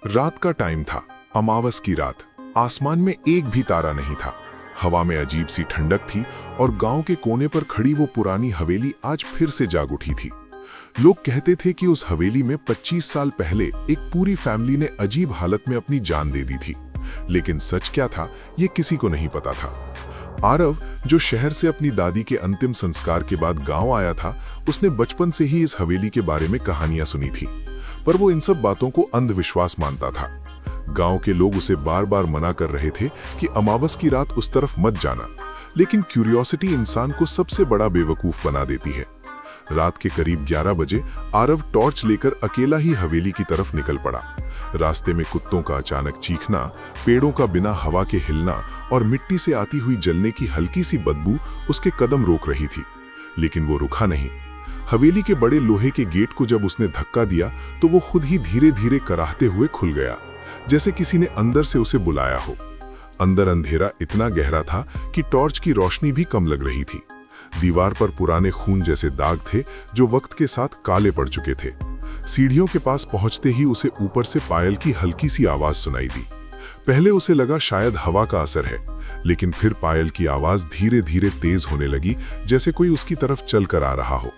रात का टाइम था, अमावस की रात। आसमान में एक भी तारा नहीं था। हवा में अजीब सी ठंडक थी और गांव के कोने पर खड़ी वो पुरानी हवेली आज फिर से जाग उठी थी। लोग कहते थे कि उस हवेली में 25 साल पहले एक पूरी फैमिली ने अजीब हालत में अपनी जान दे दी थी। लेकिन सच क्या था, ये किसी को नहीं पता था। आरव, जो शहर से अपनी दादी के अंतिम संस्कार के बाद गांव आया था, उसने बचपन से ही इस हवेली के बारे में कहानियां सुनी थी, पर वो इन सब बातों को अंधविश्वास मानता था। गांव के लोग उसे बार बार मना कर रहे थे कि अमावस की रात उस तरफ मत जाना, लेकिन क्यूरियोसिटी इंसान को सबसे बड़ा बेवकूफ बना देती है। रात के करीब 11 बजे आरव टॉर्च लेकर अकेला ही हवेली की तरफ निकल पड़ा। रास्ते में कुत्तों का अचानक चीखना, पेड़ों का बिना हवा के हिलना और मिट्टी से आती हुई जलने की हल्की सी बदबू उसके कदम रोक रही थी, लेकिन वो रुका नहीं। हवेली के बड़े लोहे के गेट को जब उसने धक्का दिया तो वो खुद ही धीरे धीरे कराहते हुए खुल गया, जैसे किसी ने अंदर से उसे बुलाया हो। अंदर अंधेरा इतना गहरा था कि टॉर्च की रोशनी भी कम लग रही थी। दीवार पर पुराने खून जैसे दाग थे जो वक्त के साथ काले पड़ चुके थे। सीढ़ियों के पास पहुंचते ही उसे ऊपर से पायल की हल्की सी आवाज सुनाई दी। पहले उसे लगा शायद हवा का असर है, लेकिन फिर पायल की आवाज धीरे धीरे तेज होने लगी, जैसे कोई उसकी तरफ चल कर आ रहा हो।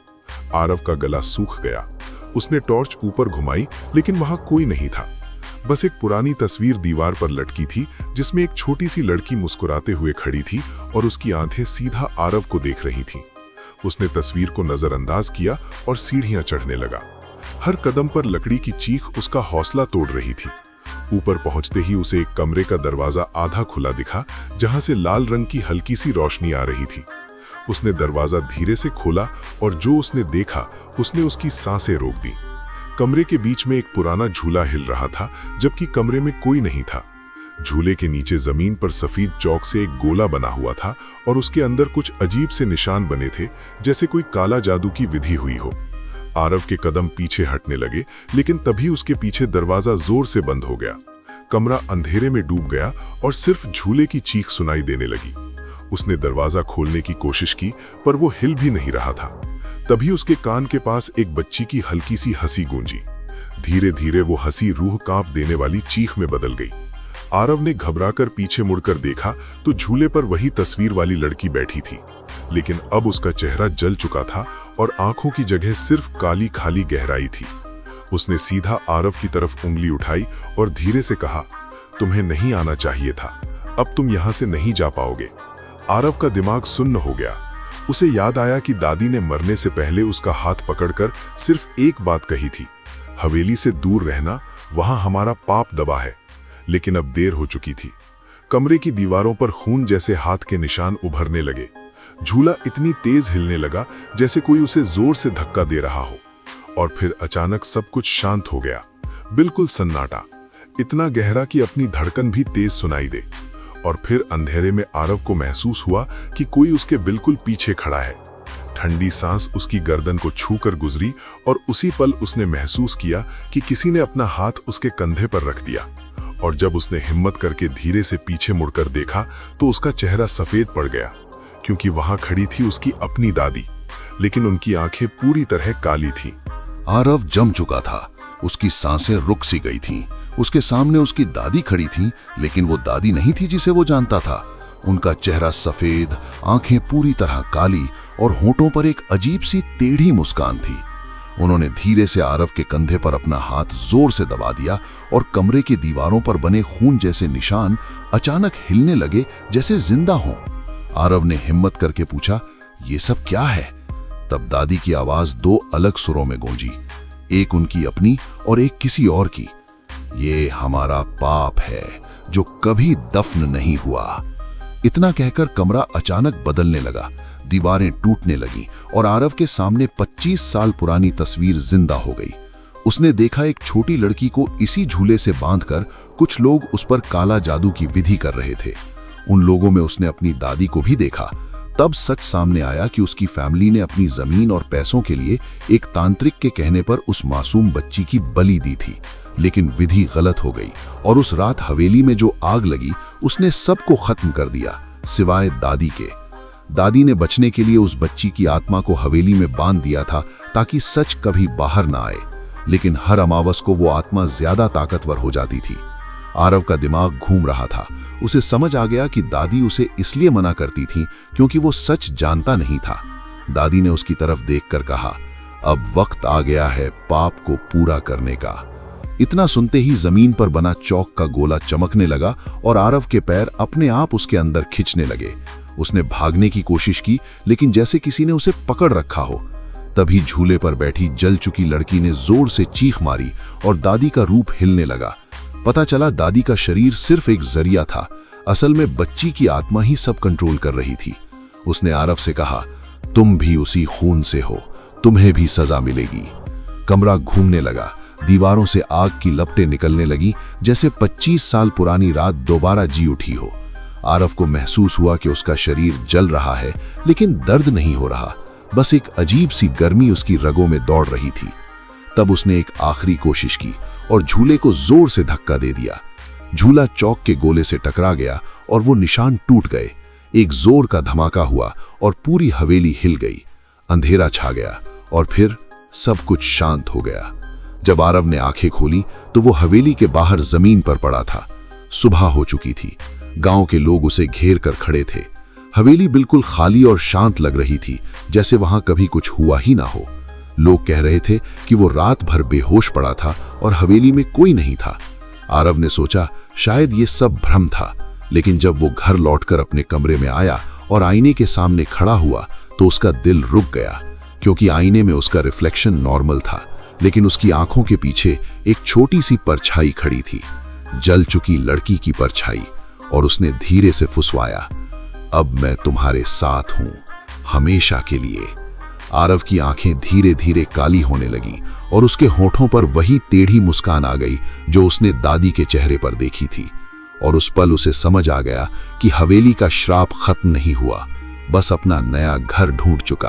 आरव का गला सूख गया। उसने टॉर्च ऊपर घुमाई, लेकिन वहां कोई नहीं था। बस एक पुरानी तस्वीर दीवार पर लटकी थी, जिसमें एक छोटी सी लड़की मुस्कुराते हुए खड़ी थी और उसकी आंखें सीधा आरव को देख रही थीं। उसने तस्वीर को नजरअंदाज किया और सीढ़ियां चढ़ने लगा। हर कदम पर लकड़ी की चीख उसका हौसला तोड़ रही थी। ऊपर पहुंचते ही उसे एक कमरे का दरवाजा आधा खुला दिखा, जहां से लाल रंग की हल्की सी रोशनी आ रही थी। उसने दरवाजा धीरे से खोला और जो उसने देखा उसने उसकी सांसें रोक दी। कमरे के बीच में एक पुराना झूला हिल रहा था, जबकि कमरे में कोई नहीं था। झूले के नीचे जमीन पर सफेद चौक से एक गोला बना हुआ था और उसके अंदर कुछ अजीब से निशान बने थे, जैसे कोई काला जादू की विधि हुई हो। आरव के कदम पीछे हटने लगे, लेकिन तभी उसके पीछे दरवाजा जोर से बंद हो गया। कमरा अंधेरे में डूब गया और सिर्फ झूले की चीख सुनाई देने लगी। उसने दरवाजा खोलने की कोशिश की, पर वो हिल भी नहीं रहा था। तभी उसके कान के पास एक बच्ची की हल्की सी हंसी गूंजी। धीरे धीरे वो हंसी रूह कांप देने वाली चीख में बदल गई। आरव ने घबराकर पीछे मुड़कर देखा तो झूले पर वही तस्वीर वाली लड़की बैठी थी, लेकिन अब उसका चेहरा जल चुका था और आंखों की जगह सिर्फ काली खाली गहराई थी। उसने सीधा आरव की तरफ उंगली उठाई और धीरे से कहा, तुम्हें नहीं आना चाहिए था, अब तुम यहां से नहीं जा पाओगे। आरव का दिमाग सुन्न हो गया। उसे याद आया कि दादी ने मरने से पहले उसका हाथ पकड़कर सिर्फ एक बात कही थी, हवेली से दूर रहना, वहां हमारा पाप दबा है। लेकिन अब देर हो चुकी थी। कमरे की दीवारों पर खून जैसे हाथ के निशान उभरने लगे। झूला इतनी तेज हिलने लगा जैसे कोई उसे जोर से धक्का दे रहा हो, और फिर अचानक सब कुछ शांत हो गया। बिल्कुल सन्नाटा, इतना गहरा कि अपनी धड़कन भी तेज सुनाई दे। और फिर अंधेरे में आरव को महसूस हुआ कि कोई उसके बिल्कुल पीछे खड़ा है। ठंडी सांस उसकी गर्दन को छूकर गुजरी और उसी पल उसने महसूस किया कि किसी ने अपना हाथ उसके कंधे पर रख दिया। और जब उसने हिम्मत करके धीरे से पीछे मुड़कर देखा तो उसका चेहरा सफेद पड़ गया, क्योंकि वहां खड़ी थी उसकी अपनी दादी, लेकिन उनकी आंखें पूरी तरह काली थीं। आरव जम चुका था। उसकी सांसें रुक सी गई थीं। उसके सामने उसकी दादी खड़ी थी, लेकिन वो दादी नहीं थी जिसे वो जानता था। उनका चेहरा सफेद, आंखें पूरी तरह काली और होठों पर एक अजीब सी टेढ़ी मुस्कान थी। उन्होंने धीरे से आरव के कंधे पर अपना हाथ जोर से दबा दिया और कमरे की दीवारों पर बने खून जैसे निशान अचानक हिलने लगे, जैसे जिंदा हों। आरव ने हिम्मत करके पूछा, ये सब क्या है? तब दादी की आवाज दो अलग सुरों में गूंजी, एक उनकी अपनी और एक किसी और की। ये हमारा पाप है जो कभी दफन नहीं हुआ। इतना कहकर कमरा अचानक बदलने लगा, दीवारें टूटने लगीं और आरव के सामने 25 साल पुरानी तस्वीर जिंदा हो गई। उसने देखा एक छोटी लड़की को इसी झूले से बांधकर कुछ लोग उस पर काला जादू की विधि कर रहे थे। उन लोगों में उसने अपनी दादी को भी देखा। तब सच सामने आया कि उसकी फैमिली ने अपनी जमीन और पैसों के लिए एक तांत्रिक के कहने पर उस मासूम बच्ची की बलि दी थी, लेकिन विधि गलत हो गई और उस रात हवेली में जो आग लगी उसने सबको खत्म कर दिया, सिवाय दादी के। दादी ने बचने के लिए उस बच्ची की आत्मा को हवेली में बांध दिया था ताकि सच कभी बाहर ना आए। लेकिन हर अमावस को वो आत्मा ज्यादा ताकतवर हो जाती थी। आरव का दिमाग घूम रहा था। उसे समझ आ गया कि दादी उसे इसलिए मना करती थी क्योंकि वो सच जानता नहीं था। दादी ने उसकी तरफ देखकर कहा, अब वक्त आ गया है पाप को पूरा करने का। इतना सुनते ही जमीन पर बना चौक का गोला चमकने लगा और आरव के पैर अपने आप उसके अंदर खिंचने लगे। उसने भागने की कोशिश की, लेकिन जैसे किसी ने उसे पकड़ रखा हो। तभी झूले पर बैठी जल चुकी लड़की ने जोर से चीख मारी और दादी का रूप हिलने लगा। पता चला दादी का शरीर सिर्फ एक जरिया था, असल में बच्ची की आत्मा ही सब कंट्रोल कर रही थी। उसने आरव से कहा, तुम भी उसी खून से हो, तुम्हें भी सजा मिलेगी। कमरा घूमने लगा, दीवारों से आग की लपटें निकलने लगी, जैसे 25 साल पुरानी रात दोबारा जी उठी हो। आरव को महसूस हुआ कि उसका शरीर जल रहा है, लेकिन दर्द नहीं हो रहा, बस एक अजीब सी गर्मी उसकी रगों में दौड़ रही थी। तब उसने एक आखिरी कोशिश की और झूले को जोर से धक्का दे दिया। झूला चौक के गोले से टकरा गया और वो निशान टूट गए। एक जोर का धमाका हुआ और पूरी हवेली हिल गई। अंधेरा छा गया और फिर सब कुछ शांत हो गया। जब आरव ने आंखें खोली तो वो हवेली के बाहर जमीन पर पड़ा था। सुबह हो चुकी थी। गांव के लोग उसे घेर कर खड़े थे। हवेली बिल्कुल खाली और शांत लग रही थी, जैसे वहां कभी कुछ हुआ ही ना हो। लोग कह रहे थे कि वो रात भर बेहोश पड़ा था और हवेली में कोई नहीं था। आरव ने सोचा शायद ये सब भ्रम था, लेकिन जब वो घर लौटकर अपने कमरे में आया और आईने के सामने खड़ा हुआ तो उसका दिल रुक गया, क्योंकि आईने में उसका रिफ्लेक्शन नॉर्मल था, लेकिन उसकी आंखों के पीछे एक छोटी सी परछाई खड़ी थी, जल चुकी लड़की की परछाई। और उसने धीरे से फुसवाया, अब मैं तुम्हारे साथ हूं, हमेशा के लिए। आरव की आंखें धीरे धीरे काली होने लगी और उसके होठों पर वही टेढ़ी मुस्कान आ गई जो उसने दादी के चेहरे पर देखी थी। और उस पल उसे समझ आ गया कि हवेली का श्राप खत्म नहीं हुआ, बस अपना नया घर ढूंढ चुका है।